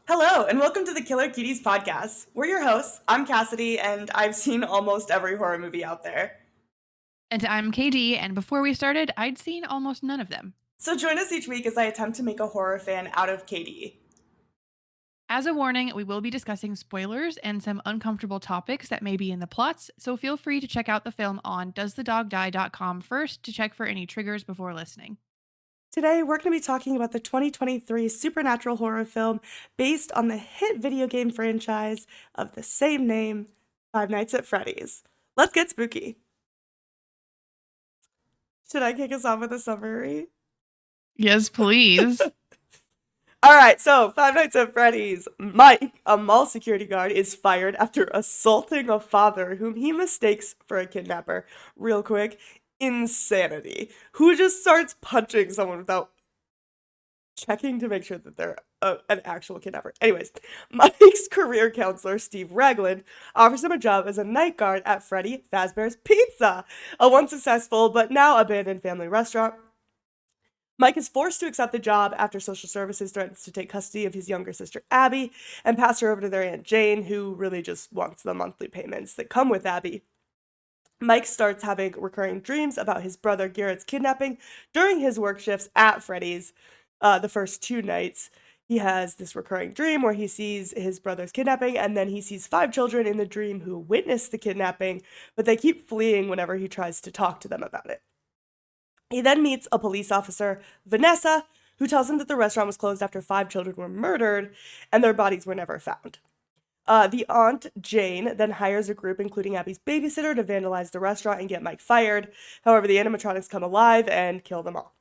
Hello, and welcome to the Killer Cuties podcast. We're your hosts. I'm Cassidy, and I've seen almost every horror movie out there. And I'm KD, and before we started, I'd seen almost none of them. So join us each week as I attempt to make a horror fan out of Katie. As a warning, we will be discussing spoilers and some uncomfortable topics that may be in the plots, so feel free to check out the film on doesthedogdie.com first to check for any triggers before listening. Today, we're going to be talking about the 2023 supernatural horror film based on the hit video game franchise of the same name, Five Nights at Freddy's. Let's get spooky. Should I kick us off with a summary? Yes, please. All right, so Five Nights at Freddy's. Mike, a mall security guard, is fired after assaulting a father whom he mistakes for a kidnapper. Real quick, insanity. Who just starts punching someone without checking to make sure that they're an actual kidnapper? Anyways, Mike's career counselor, Steve Ragland, offers him a job as a night guard at Freddy Fazbear's Pizza, a once successful but now abandoned family restaurant. Mike is forced to accept the job after social services threatens to take custody of his younger sister Abby and pass her over to their Aunt Jane, who really just wants the monthly payments that come with Abby. Mike starts having recurring dreams about his brother Garrett's kidnapping during his work shifts at Freddy's. The first 2 nights, he has this recurring dream where he sees his brother's kidnapping, and then he sees 5 children in the dream who witnessed the kidnapping, but they keep fleeing whenever he tries to talk to them about it. He then meets a police officer, Vanessa, who tells him that the restaurant was closed after 5 children were murdered and their bodies were never found. The aunt, Jane, then hires a group, including Abby's babysitter, to vandalize the restaurant and get Mike fired. However, the animatronics come alive and kill them all.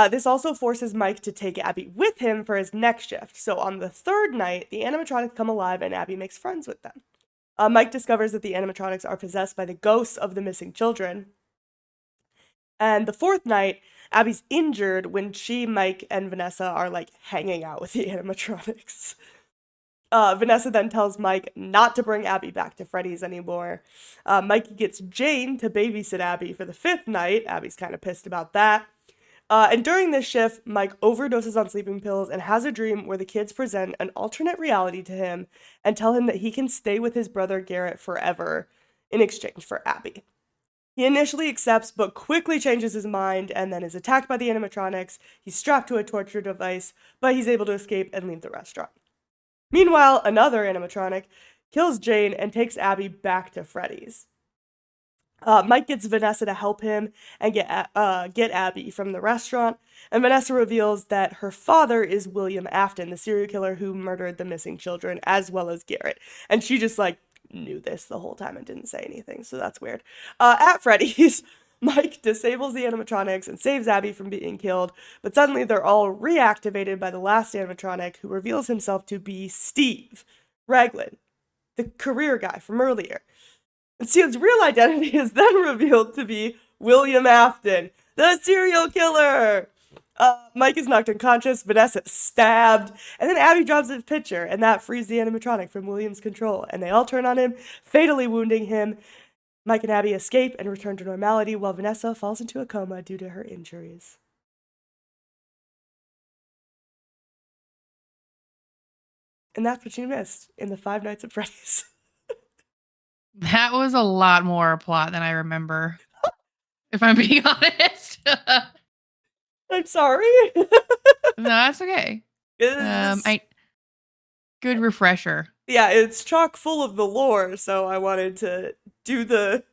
This also forces Mike to take Abby with him for his next shift. So on the 3rd night, the animatronics come alive and Abby makes friends with them. Mike discovers that the animatronics are possessed by the ghosts of the missing children. And the 4th night, Abby's injured when she, Mike, and Vanessa are like hanging out with the animatronics. Vanessa then tells Mike not to bring Abby back to Freddy's anymore. Mike gets Jane to babysit Abby for the 5th night. Abby's kind of pissed about that. And during this shift, Mike overdoses on sleeping pills and has a dream where the kids present an alternate reality to him and tell him that he can stay with his brother Garrett forever in exchange for Abby. He initially accepts, but quickly changes his mind and then is attacked by the animatronics. He's strapped to a torture device, but he's able to escape and leave the restaurant. Meanwhile, another animatronic kills Jane and takes Abby back to Freddy's. Mike gets Vanessa to help him and get Abby from the restaurant, and Vanessa reveals that her father is William Afton, the serial killer who murdered the missing children, as well as Garrett. And she just, knew this the whole time and didn't say anything, so that's weird. At Freddy's, Mike disables the animatronics and saves Abby from being killed, but suddenly they're all reactivated by the last animatronic, who reveals himself to be Steve Ragland, the career guy from earlier. And Steve's real identity is then revealed to be William Afton, the serial killer! Mike is knocked unconscious, Vanessa is stabbed, and then Abby drops his picture, and that frees the animatronic from William's control, and they all turn on him, fatally wounding him. Mike and Abby escape and return to normality, while Vanessa falls into a coma due to her injuries. And that's what you missed in the Five Nights at Freddy's. That was a lot more plot than I remember, if I'm being honest. I'm sorry. No, that's okay. Good refresher. Yeah, it's chock full of the lore, so I wanted to do the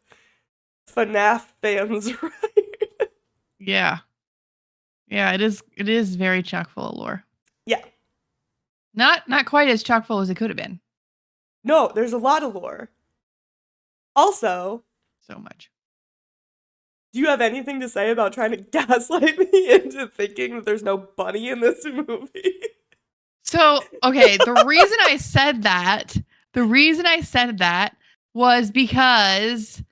FNAF fans right. Yeah, it is very chock full of lore. Yeah. Not quite as chock full as it could have been. No, there's a lot of lore. Also, so much. Do you have anything to say about trying to gaslight me into thinking that there's no bunny in this movie? So, okay, the reason I said that was because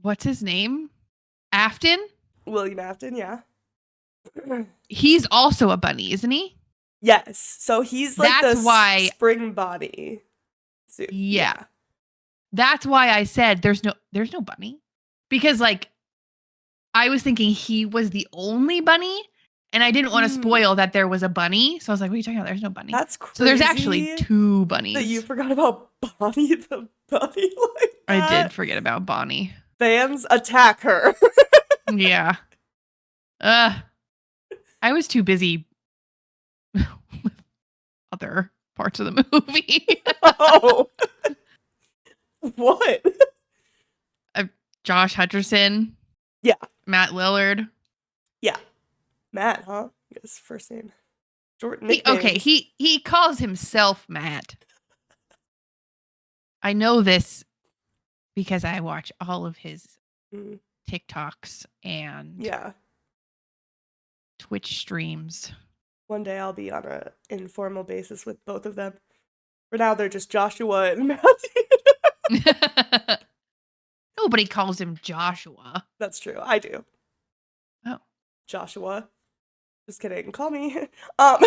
what's his name? Afton? William Afton, yeah. He's also a bunny, isn't he? Yes. So he's like the spring body. Yeah. That's why I said there's no bunny. Because I was thinking he was the only bunny And I didn't want to spoil that there was a bunny. So I was like, what are you talking about? There's no bunny. That's crazy. So there's actually 2 bunnies. That you forgot about Bonnie the bunny like that. I did forget about Bonnie. Fans attack her. Yeah. I was too busy with other parts of the movie. Oh. What? Josh Hutcherson. Yeah. Matt Lillard. Yeah. Matt, huh? His first name. Short nickname. nickname. He calls himself Matt. I know this because I watch all of his TikToks and Twitch streams. One day I'll be on an informal basis with both of them. For now, they're just Joshua and Matthew. Nobody calls him Joshua. That's true. I do. Oh. Joshua. Just kidding. Call me. Yeah.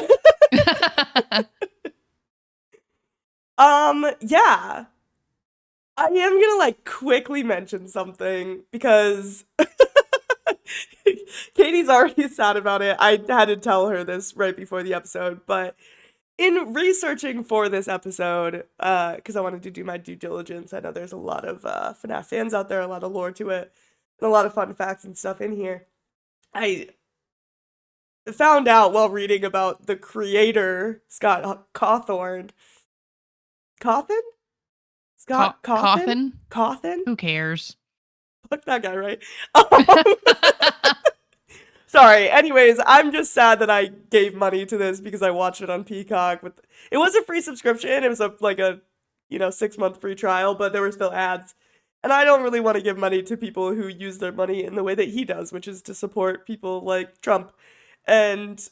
I am gonna, like, quickly mention something because Katie's already sad about it. I had to tell her this right before the episode, but in researching for this episode, because I wanted to do my due diligence, I know there's a lot of FNAF fans out there, a lot of lore to it, and a lot of fun facts and stuff in here. I found out while reading about the creator, Scott Cawthorn. Cawthon? Scott Cawthon? Cawthon? Who cares? Fuck that guy, right? Sorry. Anyways, I'm just sad that I gave money to this because I watched it on Peacock. It was a free subscription. It was a 6-month free trial, but there were still ads. And I don't really want to give money to people who use their money in the way that he does, which is to support people like Trump. And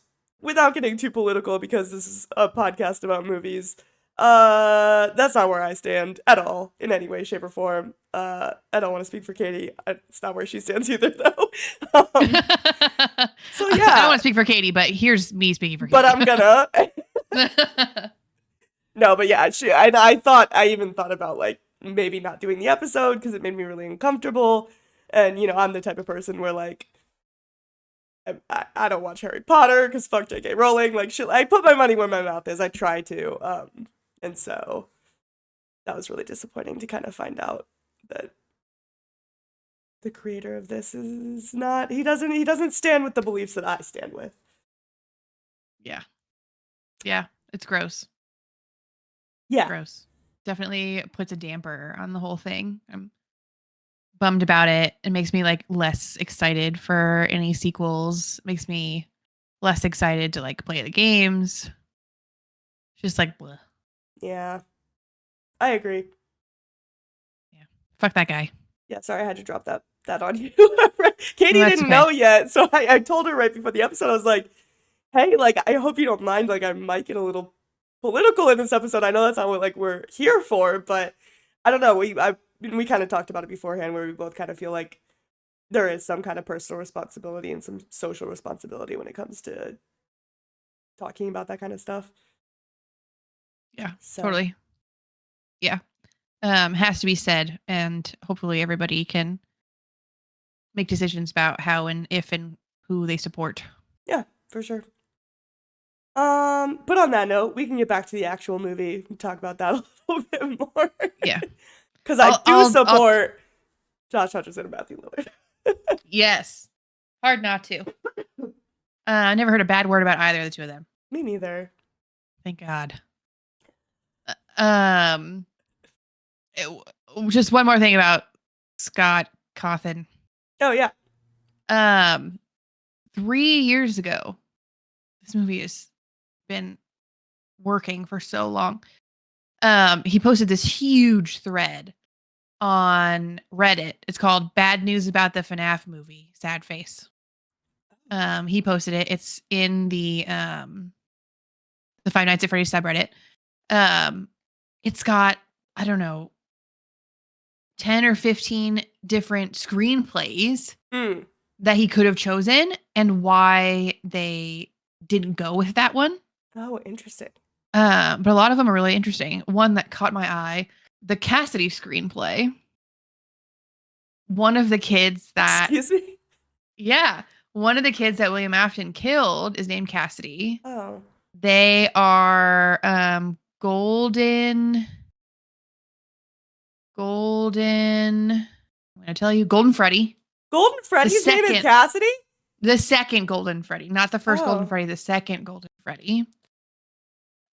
without getting too political, because this is a podcast about movies, that's not where I stand at all, in any way, shape, or form. I don't want to speak for Katie. It's not where she stands either, though. So yeah, I don't want to speak for Katie, but here's me speaking for Katie. But I'm gonna. No, but yeah, I even thought about, like, maybe not doing the episode because it made me really uncomfortable. And, I'm the type of person where, like, I don't watch Harry Potter because fuck J.K. Rowling. Like, shit, I put my money where my mouth is. I try to. And so that was really disappointing to kind of find out that the creator of this is not, he doesn't stand with the beliefs that I stand with. Yeah. Yeah, it's gross. Yeah. Gross. Definitely puts a damper on the whole thing. I'm bummed about it. It makes me, like, less excited for any sequels. Makes me less excited to, like, play the games. Just like, bleh. Yeah. I agree. Yeah. Fuck that guy. Yeah, sorry I had to drop that on you. Katie didn't okay. know yet, so I told her right before the episode, I was like, hey, like, I hope you don't mind, like, I might get a little political in this episode. I know that's not what, like, we're here for, but I don't know. We kind of talked about it beforehand, where we both kind of feel like there is some kind of personal responsibility and some social responsibility when it comes to talking about that kind of stuff. Yeah, totally. Yeah. Has to be said, and hopefully everybody can make decisions about how and if and who they support. Yeah, for sure. But on that note, we can get back to the actual movie and talk about that a little bit more. Yeah. Because I do support Josh Hutcherson and Matthew Lillard. Yes. Hard not to. I never heard a bad word about either of the two of them. Me neither. Thank God. Just one more thing about Scott Cawthon. Oh, yeah. 3 years ago, this movie has been working for so long. He posted this huge thread on Reddit. It's called Bad News About the FNAF Movie. Sad face. He posted it. It's in the Five Nights at Freddy's subreddit. It's got, I don't know, 10 or 15 different screenplays that he could have chosen and why they didn't go with that one. Oh, interesting. But a lot of them are really interesting. One that caught my eye, the Cassidy screenplay. One of the kids that... Excuse me? Yeah. One of the kids that William Afton killed is named Cassidy. Oh. They are golden. I'm gonna tell you, Golden Freddy. Golden The Freddy's name is second, Cassidy? the second Golden Freddy, not the first Golden Oh. Freddy. The second Golden Freddy.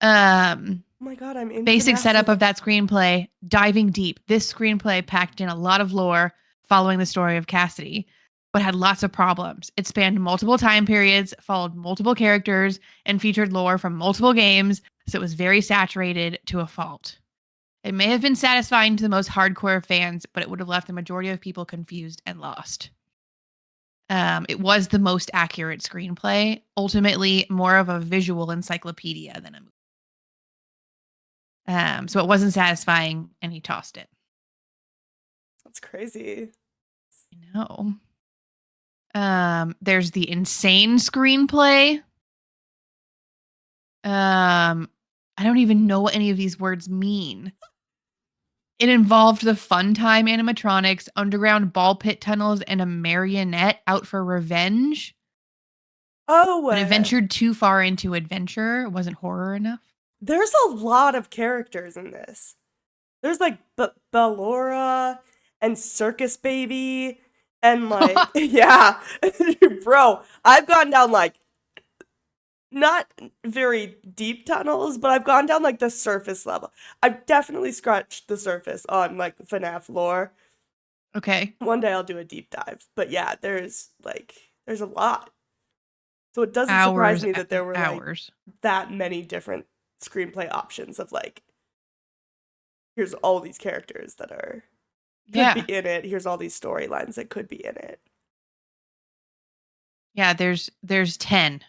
Oh my god, I'm in Basic FNAF setup of now. that screenplay, diving deep. This screenplay packed in a lot of lore following the story of Cassidy, but had lots of problems. It spanned multiple time periods, followed multiple characters, and featured lore from multiple games, so it was very saturated to a fault. It may have been satisfying to the most hardcore fans, but it would have left the majority of people confused and lost. It was the most accurate screenplay, ultimately more of a visual encyclopedia than a movie. So it wasn't satisfying, and he tossed it. That's crazy. I know. There's the insane screenplay. I don't even know what any of these words mean. It involved the Funtime animatronics, underground ball pit tunnels, and a marionette out for revenge. Oh, But it ventured too far into adventure. It wasn't horror enough. there's a lot of characters in this. There's like Ballora and Circus Baby and like yeah, bro. I've gone down like not very deep tunnels, but I've gone down like the surface level. I've definitely scratched the surface on like FNAF lore. Okay. One day I'll do a deep dive, but yeah, there's a lot. So it doesn't surprise Hours, me that there were like hours. that many different screenplay options of like here's all these characters that are could be in it. Here's all these storylines that could be in it. Yeah, there's 10.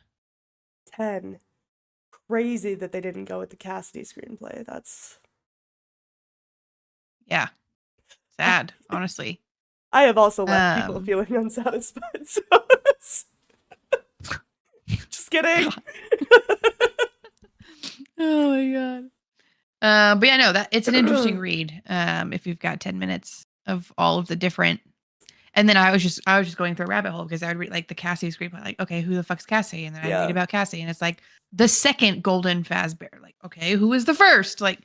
10. Crazy that they didn't go with the Cassidy screenplay. That's Yeah. Sad, honestly. I have also left people feeling unsatisfied. So just kidding. Oh my god. But yeah, no, that it's an interesting read. If you've got 10 minutes of all of the different, and then I was just going through a rabbit hole because I would read like the Cassie screenplay, like, okay, who the fuck's Cassie? And then I read about Cassie, and it's like the second Golden Fazbear. Like, okay, who was the first? Like,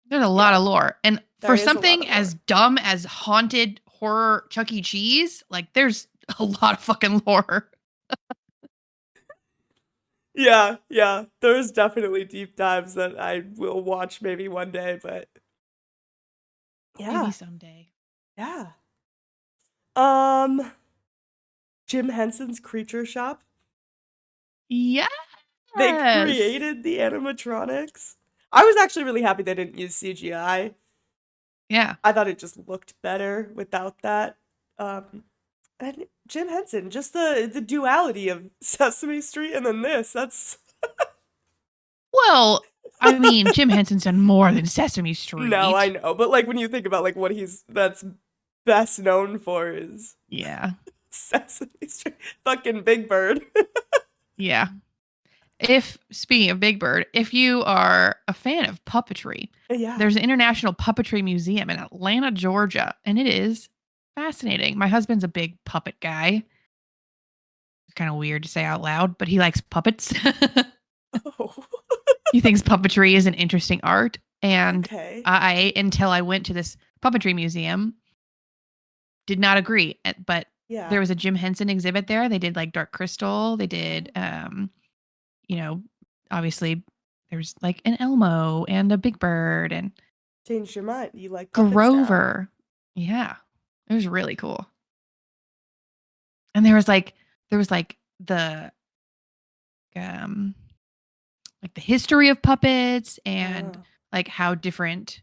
there's a lot of lore, and for something as dumb as haunted horror Chuck E. Cheese, like, there's a lot of fucking lore. Yeah. There's definitely deep dives that I will watch maybe one day, but yeah. Maybe someday. Yeah. Jim Henson's Creature Shop. Yeah. They created the animatronics. I was actually really happy they didn't use CGI. Yeah. I thought it just looked better without that. And Jim Henson, just the duality of Sesame Street and then this. That's Well, I mean, Jim Henson's done more than Sesame Street. No, I know, but like when you think about like what that's best known for is Sesame Street, fucking Big Bird. Yeah. Speaking of Big Bird, if you are a fan of puppetry, there's an International Puppetry Museum in Atlanta, Georgia, and it is fascinating. My husband's a big puppet guy. It's kind of weird to say out loud, but he likes puppets. Oh. He thinks puppetry is an interesting art. And I, until I went to this puppetry museum, did not agree. But there was a Jim Henson exhibit there. They did like Dark Crystal. They did, obviously there's like an Elmo and a Big Bird and changed your mind. You like Grover. Now. Yeah. It was really cool. And there was like the like the history of puppets and like how different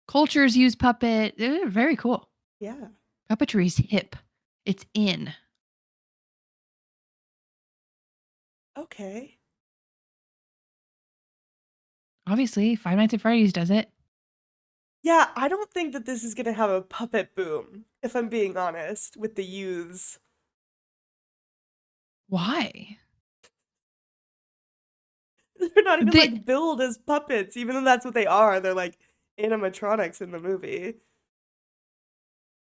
cultures use puppet. It was very cool. Yeah. Puppetry's hip. It's in. Okay. Obviously, Five Nights at Freddy's does it. Yeah, I don't think that this is gonna have a puppet boom, if I'm being honest, with the youths. Why? They're not even like billed as puppets, even though that's what they are. They're like animatronics in the movie.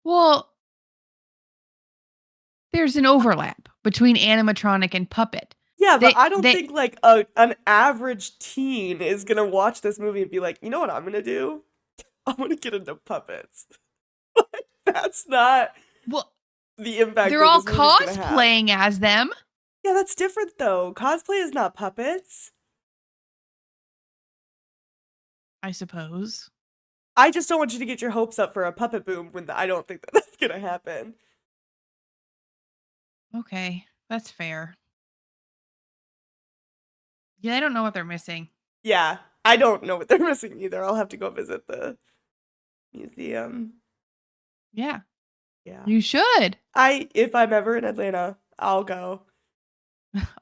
Well, there's an overlap between animatronic and puppet. Yeah, but I don't They think like an average teen is gonna watch this movie and be like, you know what I'm gonna do? I'm gonna get into puppets. That's not well, the impact they're that all this movie's gonna have. cosplaying as them. Yeah, that's different though. Cosplay is not puppets. I suppose. I just don't want you to get your hopes up for a puppet boom when I don't think that that's gonna happen. Okay, that's fair. Yeah, I don't know what they're missing. Yeah, I don't know what they're missing either. I'll have to go visit the museum. Yeah, Yeah. you should. If I'm ever in Atlanta, I'll go.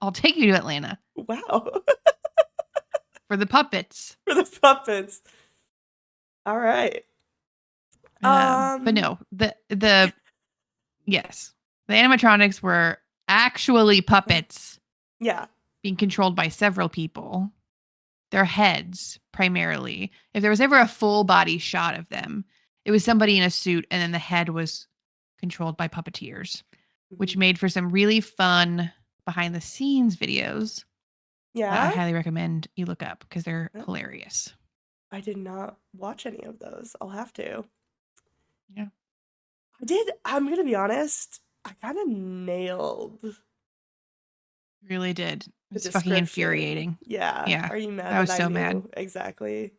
I'll take you to Atlanta Wow. for the puppets. For the puppets. All right. But no, the yes, the animatronics were actually puppets Yeah. being controlled by several people. Their heads primarily. If there was ever a full body shot of them, it was somebody in a suit, and then the head was controlled by puppeteers, which made for some really fun behind the scenes videos that I Yeah. highly recommend you look up because they're Yeah. hilarious. I did not watch any of those. I'll have to. Yeah. I did. I'm gonna be honest. I kind of nailed Really did. the It's fucking description. infuriating. Yeah. Yeah. Are you mad I that was I so knew mad. exactly?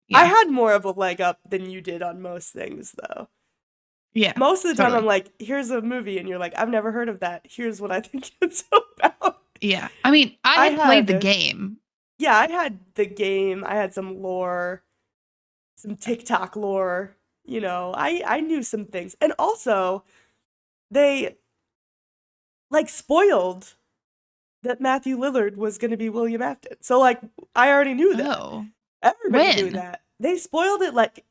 Yeah. I had more of a leg up than you did on most things, though. Yeah. Most of the time, totally. I'm like, "Here's a movie," and you're like, "I've never heard of that. Here's what I think it's about." Yeah. I mean, I had played the had- game. Yeah, I had the game. I had some lore, some TikTok lore. You know, I knew some things, and also they like spoiled that Matthew Lillard was going to be William Afton. So like, I already knew that. Oh. Everybody knew When? that. They spoiled it like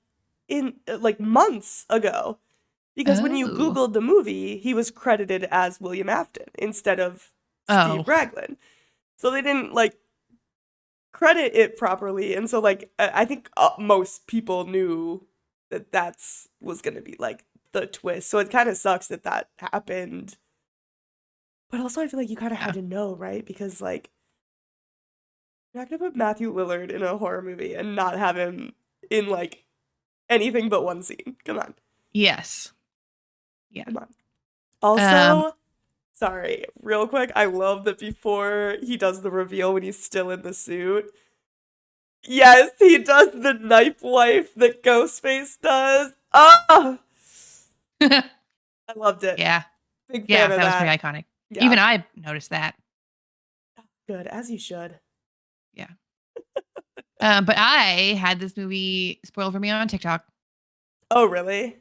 in like months ago. Because when you Oh. Googled the movie, he was credited as William Afton instead of Oh. Steve Raglan. So they didn't like credit it properly. And so like I think most people knew that that's was going to be like the twist. So it kind of sucks that that happened. But also I feel like you kind of had to know, right? Because like you're not going to put Matthew Lillard in a horror movie and not have him in like anything but one scene. Come on. Yes. Yeah. Come on. Also, sorry, real quick, I love that before he does the reveal when he's still in the suit. Yes, he does the knife wife that Ghostface does. Ah! I loved it. Yeah. Big Yeah, fan of that was that. pretty iconic. Yeah. Even I noticed that. Good, as you should. Yeah. But I had this movie spoiled for me on TikTok. Oh, really?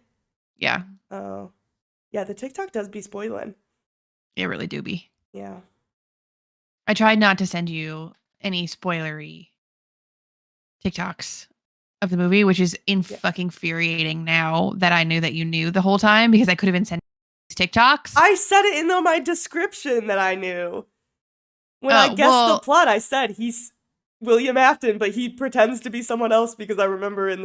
Yeah. Oh. Yeah, the TikTok does be spoiling. It really do be. Yeah. I tried not to send you any spoilery TikToks of the movie, which is fucking infuriating now that I knew that you knew the whole time because I could have been sending TikToks. I said it in my description that I knew. When I guessed the plot, I said he's William Afton, but he pretends to be someone else because I remembered in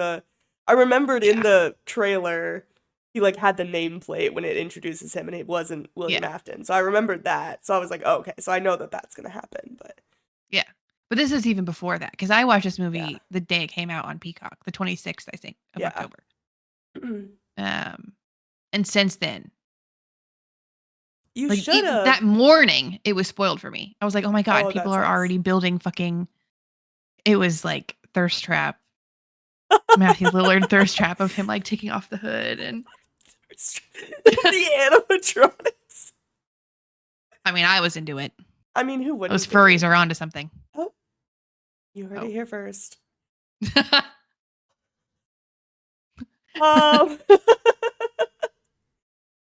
the trailer he like had the nameplate when it introduces him and it wasn't William Afton. So I remembered that. So I was like, oh, okay, so I know that that's going to happen, but yeah. But this is even before that because I watched this movie the day it came out on Peacock, the 26th, I think, of October. And since then, you like, should have. That morning, it was spoiled for me. I was like, oh my God, people are already building fucking. It was like thirst trap. Matthew Lillard thirst trap of him like taking off the hood and the animatronics. I mean, I was into it. I mean, who wouldn't? Those furries are onto something. Oh, you heard it here first.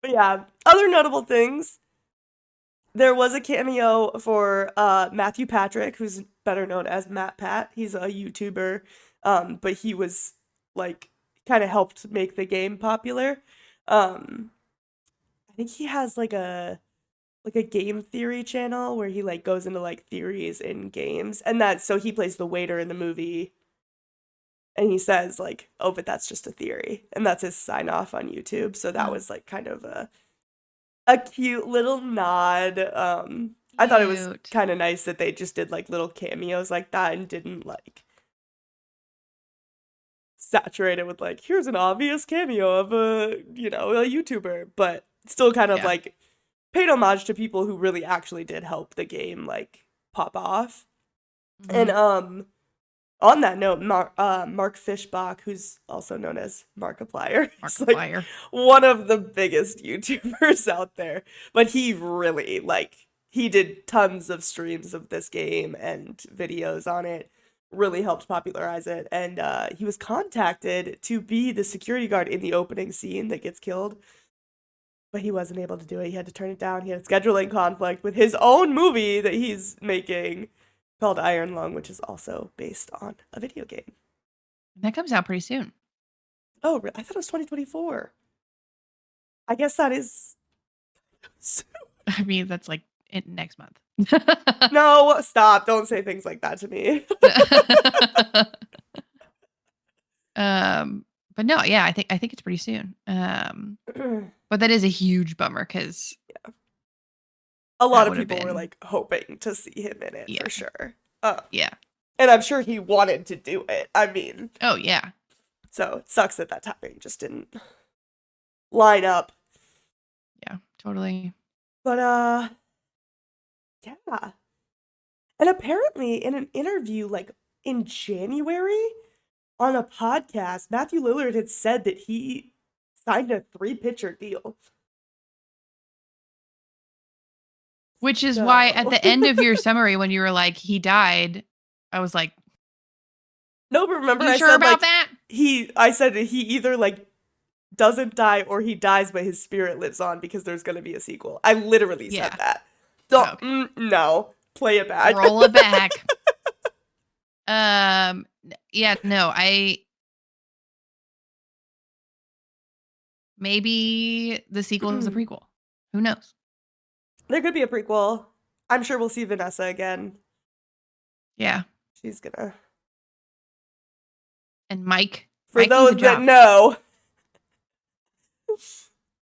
But yeah, other notable things. There was a cameo for Matthew Patrick, who's better known as Matt Pat. He's a YouTuber, but he was like kind of helped make the game popular. I think he has like a game theory channel where he like goes into like theories in games, and so he plays the waiter in the movie. And he says like, "Oh, but that's just a theory," and that's his sign off on YouTube. So that was like kind of a a cute little nod. I thought it was Cute. kind of nice that they just did like little cameos like that and didn't like saturate it with like here's an obvious cameo of a a YouTuber, but still kind of Yeah. like paid homage to people who really actually did help the game like pop off. And Mhm. on that note, Mark Fishbach, who's also known as Markiplier, is like Markiplier. one of the biggest YouTubers out there. But he really he did tons of streams of this game and videos on it. Really helped popularize it, and he was contacted to be the security guard in the opening scene that gets killed. But he wasn't able to do it. He had to turn it down. He had a scheduling conflict with his own movie that he's making called Iron Lung, which is also based on a video game. That comes out pretty soon. Oh, I thought it was 2024. I guess that is. I mean, that's like next month. No, stop. Don't say things like that to me. But no, yeah, I think it's pretty soon. But that is a huge bummer because A lot of would have people were been- like hoping to see him in it Yeah. for sure. yeah. And I'm sure he wanted to do it. I mean, Oh yeah. so it sucks that that timing just didn't line up. Yeah, totally. But yeah. And apparently in an interview like in January on a podcast, Matthew Lillard had said that he signed a 3-pitcher deal. Which is So- why at the end of your summary when you were like he died, I was like, No, but remember you I sure said about like that? I said that he either like doesn't die or he dies but his spirit lives on because there's going to be a sequel. I literally Yeah. said that. Don't Okay. no, play it back. Roll it back. Yeah, no, maybe the sequel is a prequel. Who knows? There could be a prequel. I'm sure we'll see Vanessa again. Yeah. She's gonna. And Mike. For Mike needs a those that job. know,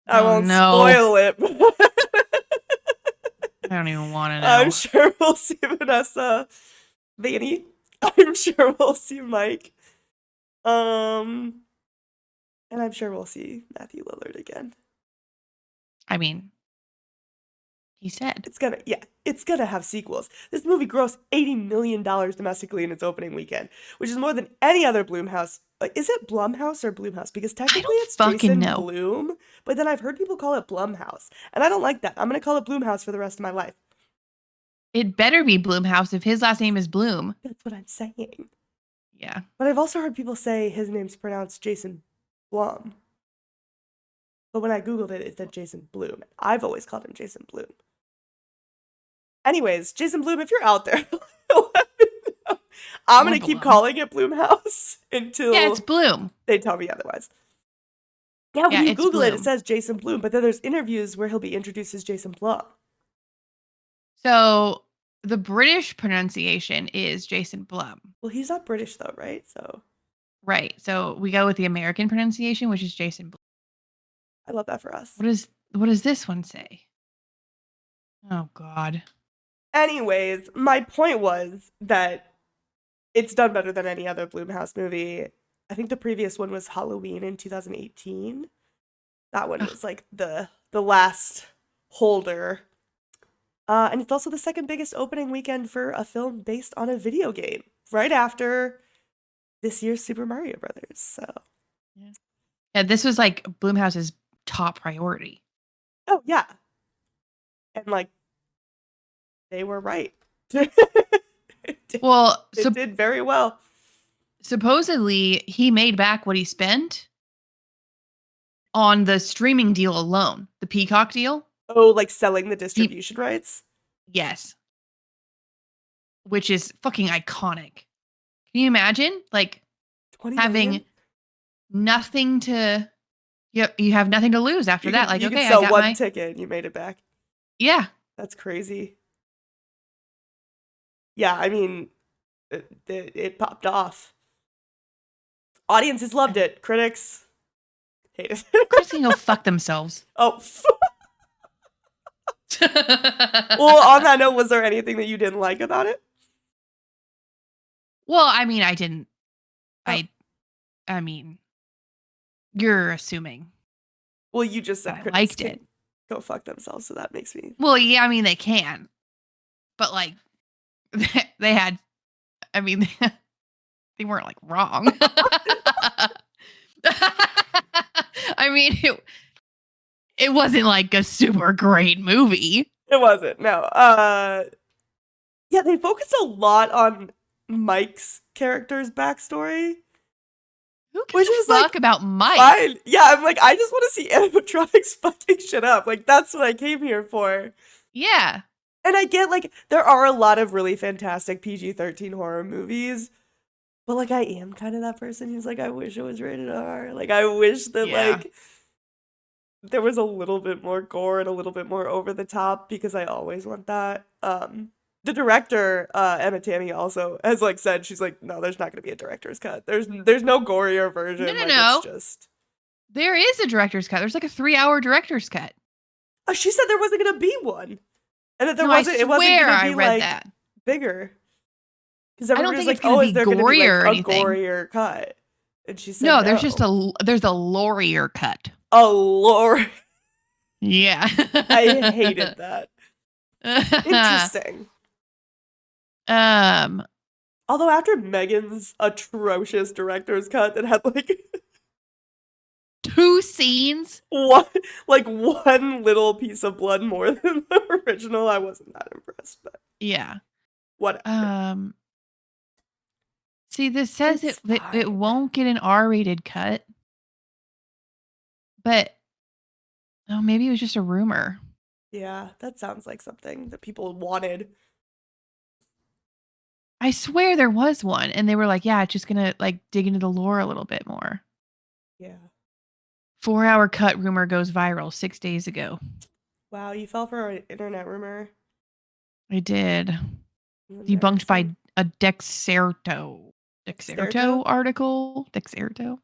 I Oh, won't no. spoil it. I don't even want to know. I'm sure we'll see Vanessa, Vanny. I'm sure we'll see Mike. And I'm sure we'll see Matthew Lillard again. I mean, he said. It's gonna have sequels. This movie grossed $80 million domestically in its opening weekend, which is more than any other Blumhouse. Like, is it Blumhouse or Blumhouse? Because technically it's fucking Jason know. Blum, but then I've heard people call it Blumhouse, and I don't like that. I'm gonna call it Blumhouse for the rest of my life. It better be Bloomhouse if his last name is Bloom. That's what I'm saying. Yeah. But I've also heard people say his name's pronounced Jason Blum. But when I Googled it, it said Jason Blum. I've always called him Jason Blum. Anyways, Jason Blum, if you're out there, let me know. I'm going to keep Blum. calling it Blumhouse until Yeah, it's Bloom. they tell me otherwise. Yeah, when Yeah, you it's Google it, Blum. it says Jason Blum, but then there's interviews where he'll be introduced as Jason Blum. So the British pronunciation is Jason Blum. Well, he's not British though, right? So Right. So we go with the American pronunciation, which is Jason Blum. I love that for us. What does this one say? Oh God. Anyways, my point was that it's done better than any other Blumhouse movie. I think the previous one was Halloween in 2018. That one was like the last holder. And it's also the second biggest opening weekend for a film based on a video game, right after this year's Super Mario Brothers. So, Yeah, this was like Blumhouse's top priority. oh yeah, and like they were right. Well, it did very well. Supposedly he made back what he spent on the streaming deal alone, the Peacock deal. Oh, like selling the distribution rights? Yes. Which is fucking iconic. Can you imagine? Like 20 having million? nothing to you have nothing to lose after that. Like, you okay, can sell I got one ticket and you made it back. Yeah. That's crazy. Yeah, I mean, it popped off. Audiences loved it. Critics hated it. Critics can go fuck themselves. Oh. Well, on that note, was there anything that you didn't like about it? Well, I mean, I didn't. Oh. I mean, you're assuming Well, you just that said I critics liked can it. go fuck themselves, so that makes me. Well, yeah, I mean, they can, but like, they had. I mean, they weren't like wrong. I mean, it wasn't like a super great movie. It wasn't. No. Yeah, they focused a lot on Mike's character's backstory, Who which gives a is fuck like about Mike? fine. Yeah, I'm like, I just want to see animatronics fucking shit up. Like, that's what I came here for. Yeah. And I get like there are a lot of really fantastic PG-13 horror movies, but like I am kind of that person who's like, I wish it was rated R. Like I wish that Yeah. like there was a little bit more gore and a little bit more over the top because I always want that. The director, Emma Tammy, also has like said she's like, no, there's not gonna be a director's cut. There's no gorier No, version. no, Like it's no. just. There is a director's cut. There's like a 3-hour director's cut. She said there wasn't gonna be one, and that there No, I wasn't. It wasn't swear gonna I be read like that. bigger. Because I don't everybody's think like, it's gonna oh, is be there gonna be like gorier or a anything. gorier cut? And she said No, there's just no. there's a lorier cut. Oh Lord, Yeah. I hated that. Interesting. um Although after Megan's atrocious director's cut that had like 2 scenes. one one little piece of blood more than the original, I wasn't that impressed. But Yeah. whatever. See, this says It's it fine. won't get an R-rated cut, but oh, maybe it was just a rumor. Yeah, that sounds like something that people wanted. I swear there was one, and they were like, "Yeah, it's just gonna like dig into the lore a little bit more." Yeah. 4-hour cut rumor goes viral 6 days ago. Wow, you fell for an internet rumor. I did. Debunked by Embarrassing. a Dexerto Dexerto? article. Dexerto.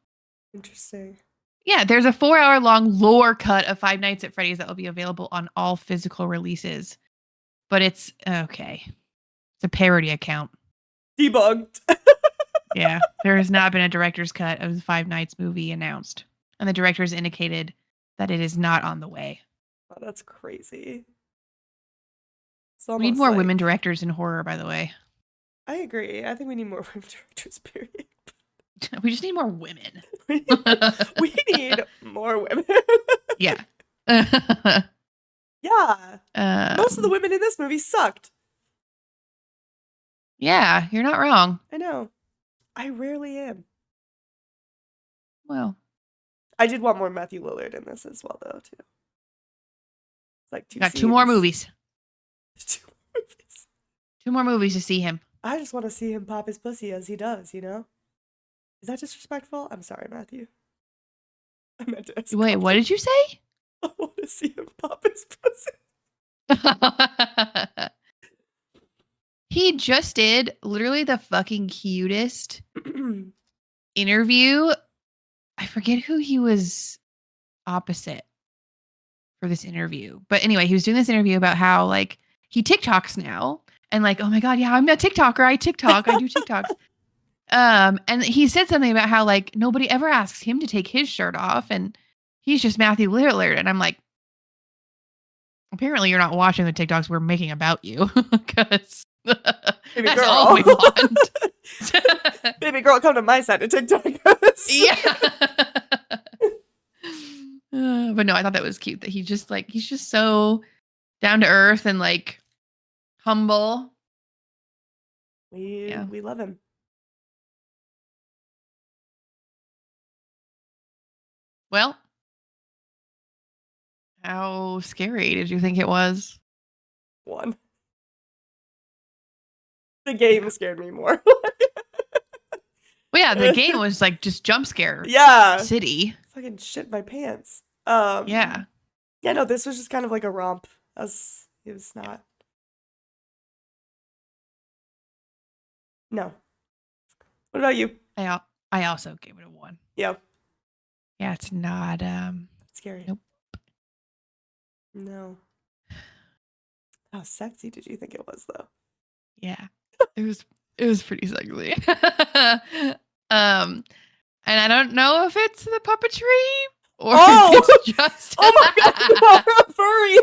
Interesting. Yeah, there's a 4-hour long lore cut of Five Nights at Freddy's that will be available on all physical releases. But it's okay. It's a parody account. Debunked. Yeah, there has not been a director's cut of the Five Nights movie announced, and the directors indicated that it is not on the way. Oh, that's crazy. It's We need almost more like women directors in horror, by the way. I agree. I think we need more women directors, period. We just need more women. We need more women. Yeah. Yeah. Most of the um, women in this movie sucked. yeah, you're not wrong. I know. I rarely am. Well, I did want more Matthew Lillard in this as well, though, too. It's like two got 2 more scenes. movies. 2 movies. 2 more movies to see him. I just want to see him pop his pussy as he does, you know? Is that disrespectful? I'm sorry, Matthew. I meant to. Wait, what did you say? I want to see him pop his pussy. He just did literally the fucking cutest interview. I forget who he was opposite for this interview. But anyway, he was doing this interview about how like he TikToks now and like, oh my God, yeah, I'm a TikToker. I TikTok. I do TikToks. And he said something about how like nobody ever asks him to take his shirt off and he's just Matthew Lillard. And I'm like, apparently you're not watching the TikToks we're making about you because Baby that's girl. all we want. Baby girl, come to my side of TikTok. Yeah. But no, I thought that was cute that he's just so down to earth and like humble. We love him. Well, how scary did you think it was? One. The game Yeah. scared me more. Well, yeah, the game was like just jump scare Yeah. city. Fucking shit my pants. Yeah. Yeah, no, this was just kind of like a romp. As it was not. No. What about you? I also gave it a 1. Yeah. Yeah, it's not Scary. Nope. No. How sexy did you think it was, though? Yeah. It was pretty sexy. And I don't know if it's the puppetry or Oh! if it's just Oh my god, you are a furry!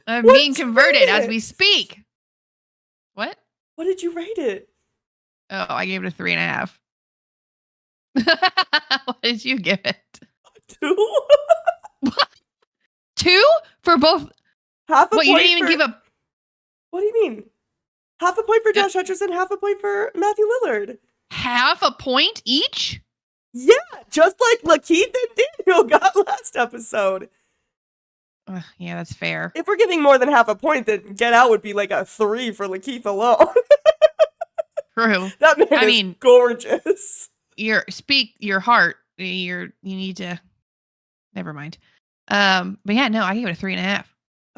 I'm What being did you converted rate as it? we speak. What? What did you rate it? Oh, I gave it a 3.5. What did you give it? 2? 2 for both? Half a What, you point didn't even for... give a What do you mean? Half a point for uh, Josh Hutcherson, half a point for Matthew Lillard. half a point each? Yeah, just like Lakeith and Daniel got last episode. Yeah, that's fair. If we're giving more than half a point, then Get Out would be like a 3 for Lakeith alone. True. That man I is mean, gorgeous. your heart. You need to. Never mind. But yeah, no, I gave it a 3.5.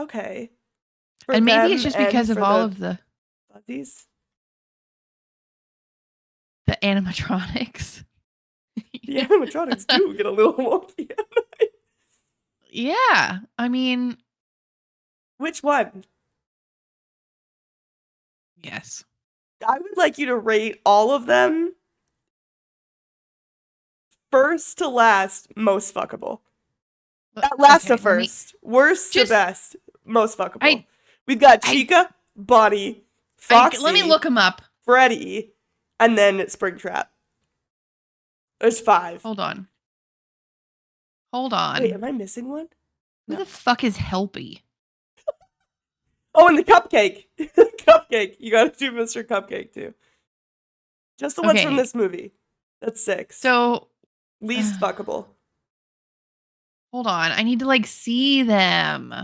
Okay. For And maybe them it's just and because of for all the of the fuzzies. animatronics. The animatronics do get a little wonky. Yeah, I mean, Which one? yes. I would like you to rate all of them first to last, most fuckable. Last to Okay, let me first. Worst to just. best, most fuckable. I. We've got I. Chica, Bonnie, Let me Foxy, look them up. Freddy, and then Springtrap. There's 5. Hold on. Hold on. Wait, am I missing one? Who No. the fuck is Helpy? Oh, and the cupcake. Cupcake. You gotta do Mr. Cupcake too. Just the ones from Okay. this movie. That's 6. So Least fuckable. hold on. I need to like see them.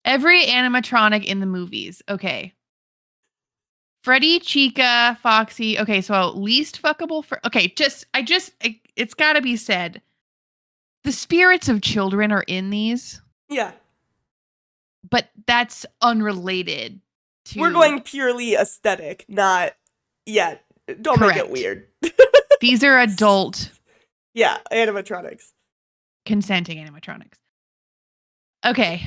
Every animatronic in the movies. Okay. Freddy, Chica, Foxy. Okay, so least fuckable for. Okay, it's got to be said. The spirits of children are in these, Yeah. but that's unrelated to. We're going purely aesthetic, not yet. Don't make it Correct. weird. These are adult Yeah, animatronics. consenting animatronics. Okay.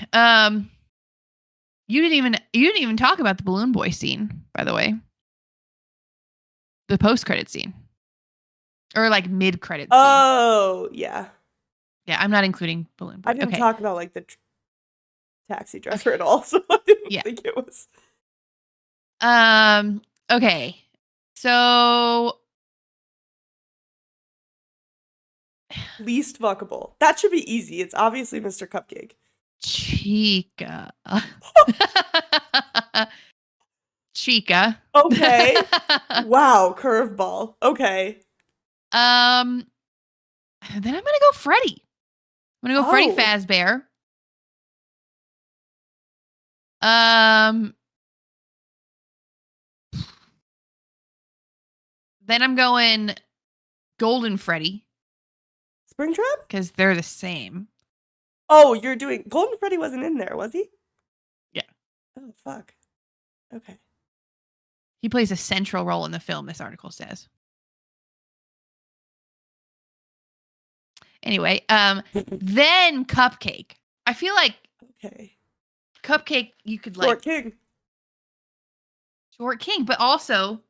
You didn't even talk about the Balloon Boy scene, by the way. The post-credit scene. Or like mid-credit scene. Oh, yeah. Yeah, I'm not including Balloon Boy. I didn't Okay. talk about like the taxi driver at all, so I didn't think it was. Okay. So Least fuckable. That should be easy. It's obviously Mr. Cupcake. Chica. Chica. Okay. Wow, curveball. Okay. Then I'm gonna go Freddy. I'm gonna go Freddy Fazbear. Then I'm going Golden Freddy. Springtrap? Because they're the same. Oh, you're doing Golden Freddy wasn't in there, was he? Yeah. Oh fuck. Okay. He plays a central role in the film, this article says. Anyway, then Cupcake. I feel like Cupcake you could like Short King, but also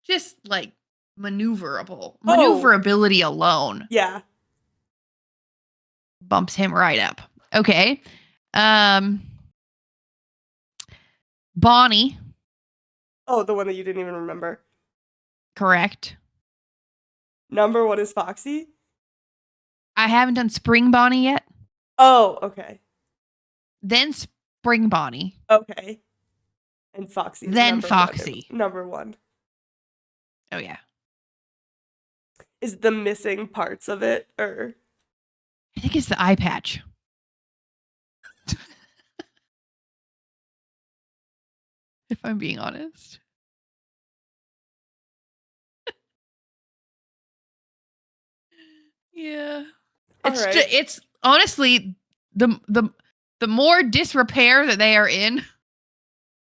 just like maneuverability alone. Yeah. Bumps him right up. Okay. Bonnie. Oh, the one that you didn't even remember. Correct. Number 1 is Foxy. I haven't done Spring Bonnie yet. Oh, okay. Then Spring Bonnie. Okay. And Foxy. Then Foxy. Number 1. Oh, yeah. Is the missing parts of it, or? I think it's the eye patch. If I'm being honest. Yeah. It's honestly the more disrepair that they are in.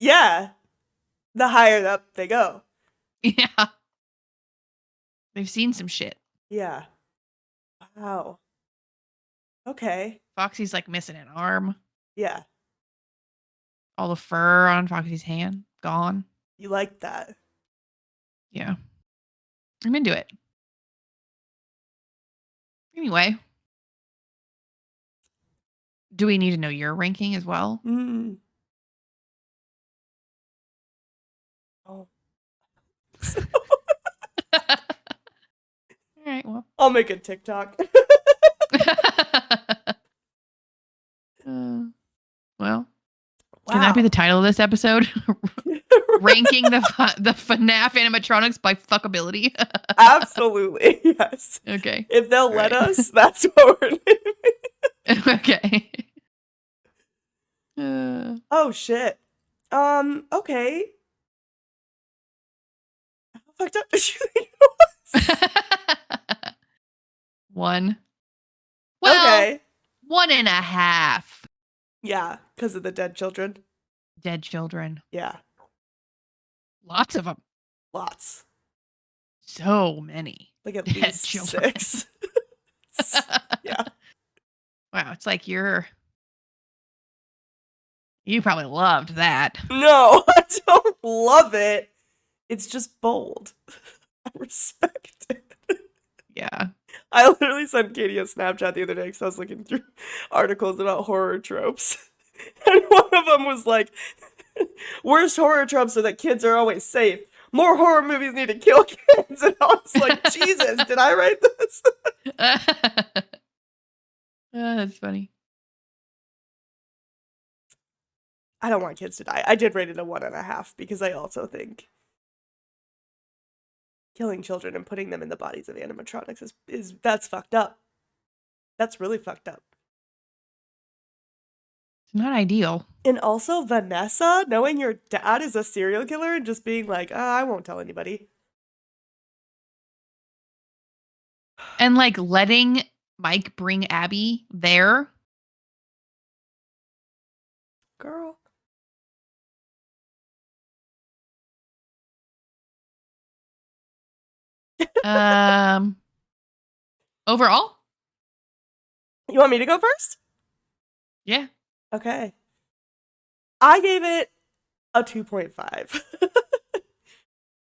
Yeah. The higher up they go. Yeah. They've seen some shit. Yeah. Wow. Okay. Foxy's like missing an arm. Yeah. All the fur on Foxy's hand gone. You like that. Yeah. I'm into it. Anyway. Do we need to know your ranking as well? Mm. Oh. All right, well. I'll make a TikTok. Well, can that be the title of this episode? Ranking the FNAF animatronics by fuckability. Absolutely, yes. Okay. If they'll let us, that's what we're naming. Okay. Oh shit. Okay. How fucked up did you think it was? 1. Well, okay. 1.5. Yeah, because of the dead children. Dead children. Yeah. Lots of them. Lots. So many. Like at dead least children. 6. Yeah. Wow, it's like you probably loved that. No, I don't love it. It's just bold. I respect it. Yeah. I literally sent Katie a Snapchat the other day because I was looking through articles about horror tropes. And one of them was like, worst horror tropes are that kids are always safe. More horror movies need to kill kids. And I was like, Jesus, did I write this? That's funny. I don't want kids to die. I did rate it a 1.5 because I also think killing children and putting them in the bodies of animatronics is that's fucked up. That's really fucked up. It's not ideal. And also Vanessa, knowing your dad is a serial killer and just being like, I won't tell anybody. And like letting Mike bring Abby there. Girl. Overall? You want me to go first? Yeah. Okay. I gave it a 2.5.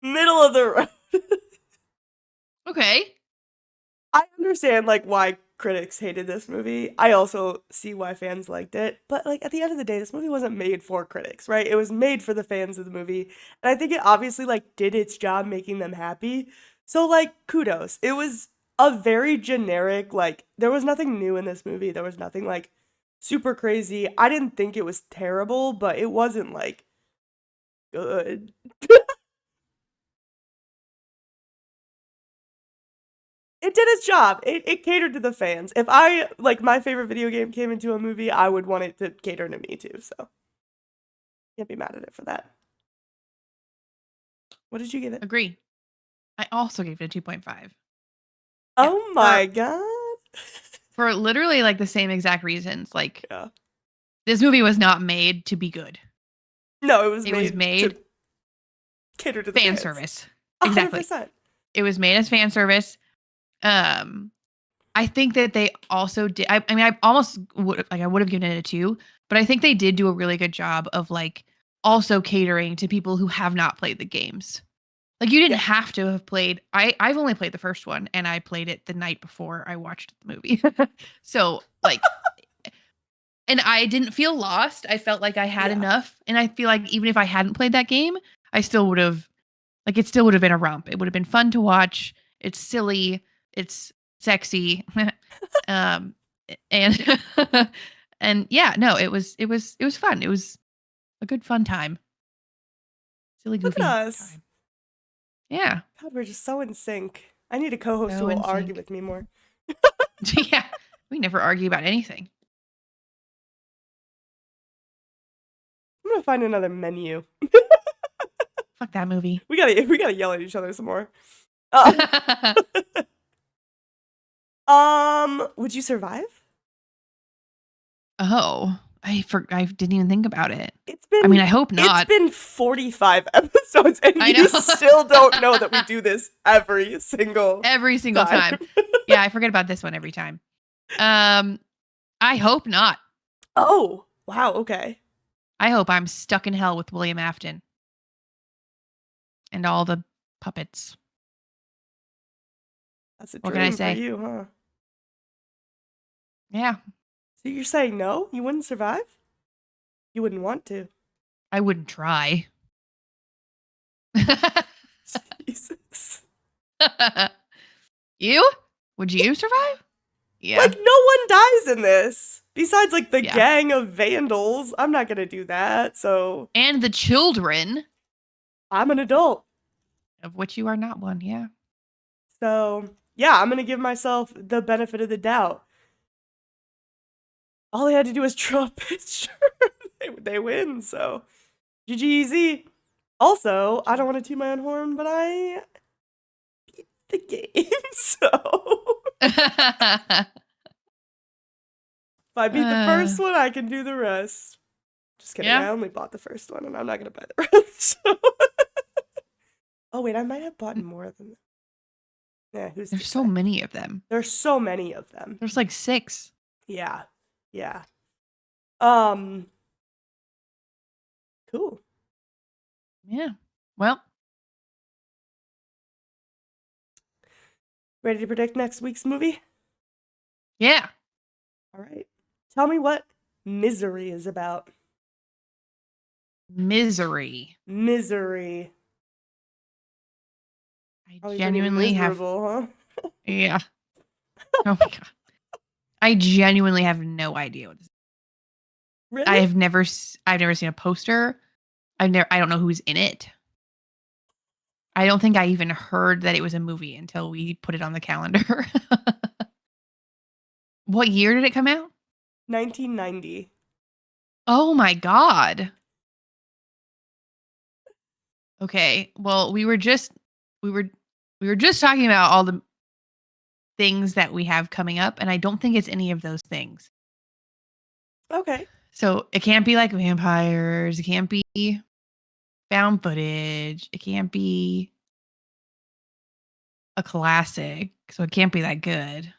Middle of the road. Okay. I understand like why critics hated this movie. I also see why fans liked it. But like at the end of the day, this movie wasn't made for critics, right? It was made for the fans of the movie. And I think it obviously like did its job making them happy. So like kudos. It was a very generic, like there was nothing new in this movie. There was nothing like super crazy. I didn't think it was terrible, but it wasn't like good. It did its job. It catered to the fans. If I, like, my favorite video game came into a movie, I would want it to cater to me too, so. Can't be mad at it for that. What did you give it? Agree. I also gave it a 2.5. Oh my god. For literally like the same exact reasons. Like, Yeah. this movie was not made to be good. No, it was made to cater to the fan fans. service. 100%. Exactly. It was made as fan service. I think that they also did. I mean, I almost would I would have given it a 2, but I think they did do a really good job of like also catering to people who have not played the games. Like you didn't have to have played. I've only played the first one, and I played it the night before I watched the movie. So like, and I didn't feel lost. I felt like I had enough, and I feel like even if I hadn't played that game, I still would have, like, it still would have been a romp. It would have been fun to watch. It's silly. It's sexy. And and yeah, no, it was fun. It was a good fun time. Silly goofy Look at us. time. Yeah. God, we're just so in sync. I need a co-host So who in will argue sync. with me more. Yeah. We never argue about anything. I'm gonna find another menu. Fuck that movie. We gotta yell at each other some more. Would you survive? Oh, I didn't even think about it. It's been. I mean, I hope not. It's been 45 episodes, and I you know. still don't know that we do this every single time. Yeah, I forget about this one every time. I hope not. Oh, wow, okay. I hope I'm stuck in hell with William Afton and all the puppets. That's a What can I dream for say? you, huh? Yeah, So you're saying no? You wouldn't survive? You wouldn't want to. I wouldn't try. Jesus. You? Would you survive? Yeah. Like, no one dies in this. Besides, like, the Yeah. gang of vandals. I'm not gonna do that, so And the children, I'm an adult. of which you are not one. Yeah. So, yeah, I'm gonna give myself the benefit of the doubt. All they had to do was draw a picture. they win, so GG. Also, I don't want to toot my own horn, but I beat the game, so if I beat the first one, I can do the rest. Just kidding. Yeah. I only bought the first one, and I'm not gonna buy the rest. So. Oh wait, I might have bought more than that. Yeah, who's There's to so say? many of them. There's so many of them. There's like 6. Yeah, yeah. Cool. Yeah. Well, Ready to predict next week's movie? yeah. All right. Tell me what Misery is about. Misery. Misery. I Probably genuinely have. huh? Yeah. Oh my god. I genuinely have no idea what this is. Really? I've never seen a poster. I don't know who's in it. I don't think I even heard that it was a movie until we put it on the calendar. What year did it come out? 1990. Oh my god. Okay. Well, we were just talking about all the things that we have coming up, and I don't think it's any of those things. Okay. So it can't be like vampires. It can't be found footage. It can't be a classic. So it can't be that good.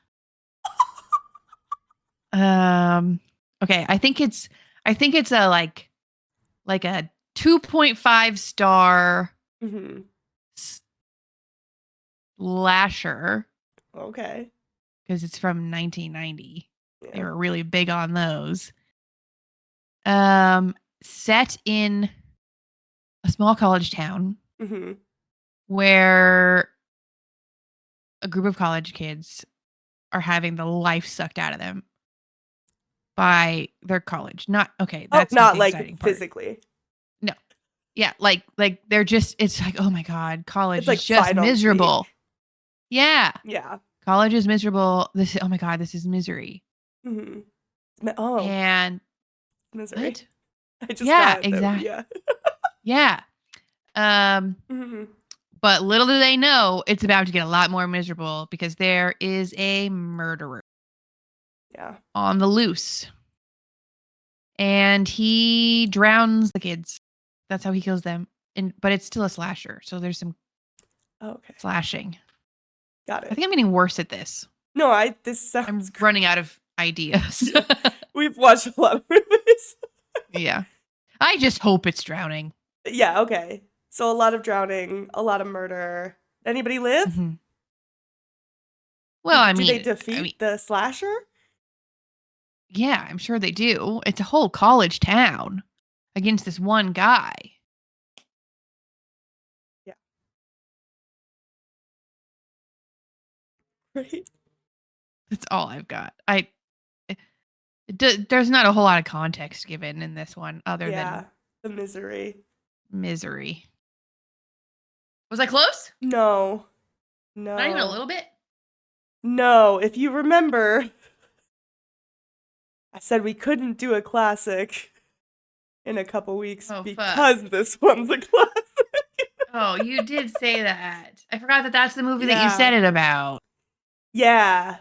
Okay. I think it's a like a 2.5 star Mm-hmm. slasher Okay. because it's from 1990. Yeah. They were really big on those. Set in a small college town Mm-hmm. where a group of college kids are having the life sucked out of them by their college. Not okay. That's not the like exciting part. physically. No, yeah, like they're just. It's like, oh my god, college It's like is just final miserable. peak. Yeah, Yeah. college is miserable. Oh my god, this is misery. Mm-hmm. Oh, And Misery. what? I just Yeah, got it. exactly. Yeah. Yeah. Mm-hmm. But little do they know, it's about to get a lot more miserable because there is a murderer. Yeah. On the loose. And he drowns the kids. That's how he kills them. But it's still a slasher, so there's some slashing. Got it. I think I'm getting worse at this. No, this sounds I'm running out of ideas. Yeah. We've watched a lot of movies. Yeah. I just hope it's drowning. Yeah, okay. So a lot of drowning, a lot of murder. Anybody live? Mm-hmm. Well, do they defeat the slasher? Yeah, I'm sure they do. It's a whole college town against this one guy. Yeah. Right. That's all I've got. There's not a whole lot of context given in this one other than the misery. Misery. Was I close? No. Not even a little bit? No, if you remember, I said we couldn't do a classic in a couple weeks because this one's a classic. Oh, you did say that. I forgot that that's the movie that you said it about. Yeah.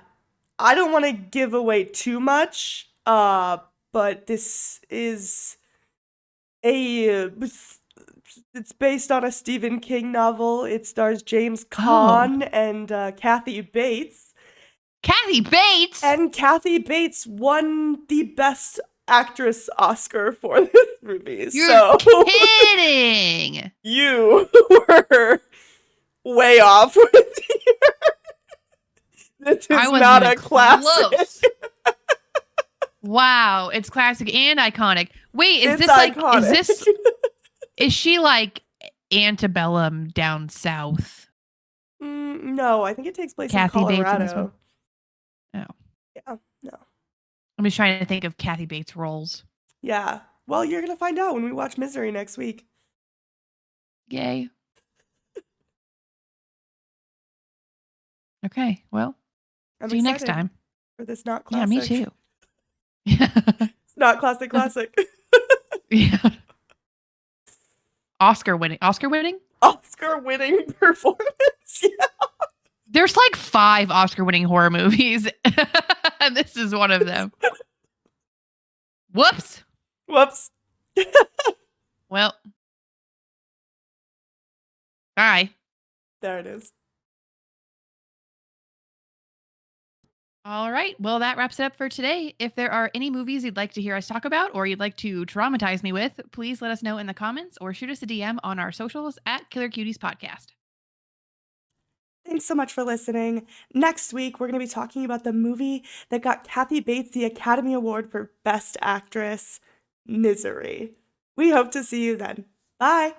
I don't want to give away too much, but this is it's based on a Stephen King novel. It stars James Caan and Kathy Bates. Kathy Bates? And Kathy Bates won the Best Actress Oscar for this movie. You're so kidding. you were way off with This I is wasn't not even a classic. close. Wow, it's classic and iconic. Wait, is It's this like iconic. is she like antebellum down south? No, I think it takes place Kathy in Bates in this Colorado. one? Oh. Yeah, no. I'm just trying to think of Kathy Bates roles. Yeah. Well, you're gonna find out when we watch Misery next week. Yay. Okay, well, I'm see you next excited time. for this not Yeah, classic. me too. It's not classic. Yeah. Oscar winning Oscar-winning performance. Yeah. There's like 5 Oscar-winning horror movies, and this is one of them. Whoops. Whoops. Well. Bye. There it is. All right. Well, that wraps it up for today. If there are any movies you'd like to hear us talk about or you'd like to traumatize me with, please let us know in the comments or shoot us a DM on our socials at Killer Cuties Podcast. Thanks so much for listening. Next week, we're going to be talking about the movie that got Kathy Bates the Academy Award for Best Actress, Misery. We hope to see you then. Bye.